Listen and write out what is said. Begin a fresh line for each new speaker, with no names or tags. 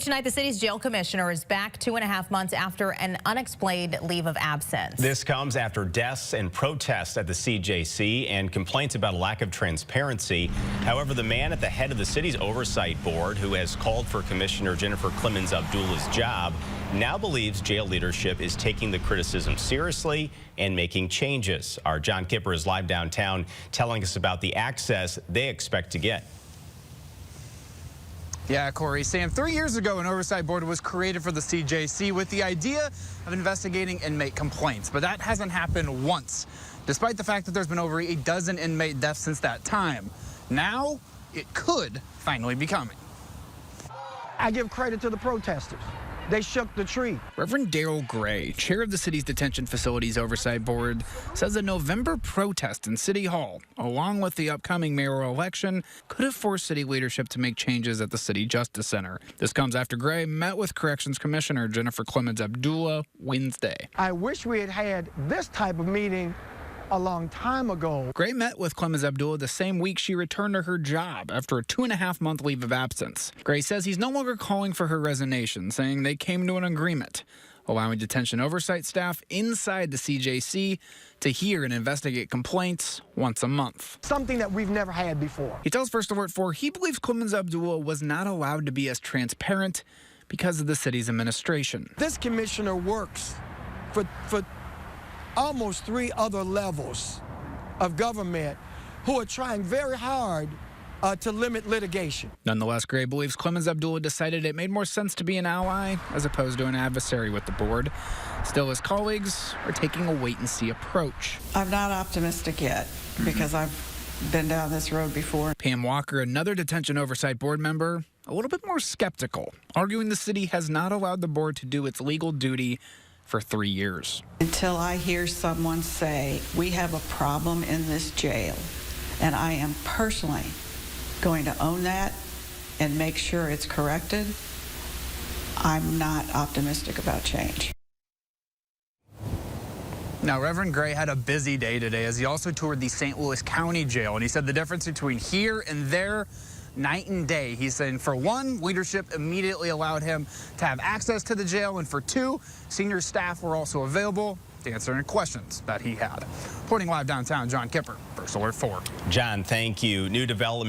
Tonight, the city's jail commissioner is back 2.5 months after an unexplained leave of absence.
This comes after deaths and protests at the CJC and complaints about a lack of transparency. However, the man at the head of the city's oversight board, who has called for Commissioner Jennifer Clemons-Abdullah's job, now believes jail leadership is taking the criticism seriously and making changes. Our John Kipper is live downtown telling us about the access they expect to get.
Yeah, Corey. Sam, 3 years ago, an oversight board was created for the CJC with the idea of investigating inmate complaints. But that hasn't happened once, despite the fact that there's been over a dozen inmate deaths since that time. Now, it could finally be coming.
I give credit to the protesters. They shook the tree.
Reverend Darrell Gray, chair of the city's detention facilities oversight board, says a November protest in City Hall, along with the upcoming mayoral election, could have forced city leadership to make changes at the City Justice Center. This comes after Gray met with Corrections Commissioner Jennifer Clemons-Abdullah Wednesday.
I wish we had had this type of meeting a long time ago.
Gray met with Clemons-Abdullah the same week she returned to her job after a 2.5-month leave of absence. Gray says he's no longer calling for her resignation, saying they came to an agreement, allowing detention oversight staff inside the CJC to hear and investigate complaints once a month.
Something that we've never had before.
He tells First Alert 4 he believes Clemons-Abdullah was not allowed to be as transparent because of the city's administration.
This commissioner works for almost 3 other levels of government who are trying very hard to limit litigation.
Nonetheless, Gray believes Clemons-Abdullah decided it made more sense to be an ally as opposed to an adversary with the board. Still, his colleagues are taking a wait-and-see approach.
I'm not optimistic yet because I've been down this road before.
Pam Walker, another detention oversight board member, a little bit more skeptical, arguing the city has not allowed the board to do its legal duty for 3 years.
Until I hear someone say, we have a problem in this jail, and I am personally going to own that and make sure it's corrected, I'm not optimistic about change.
Now, Reverend Gray had a busy day today as he also toured the St. Louis County Jail, and he said the difference between here and there, night and day. He's saying, for one, leadership immediately allowed him to have access to the jail, and for two, senior staff were also available to answer any questions that he had. Reporting live downtown, John Kipper, First Alert 4.
John, thank you. New development.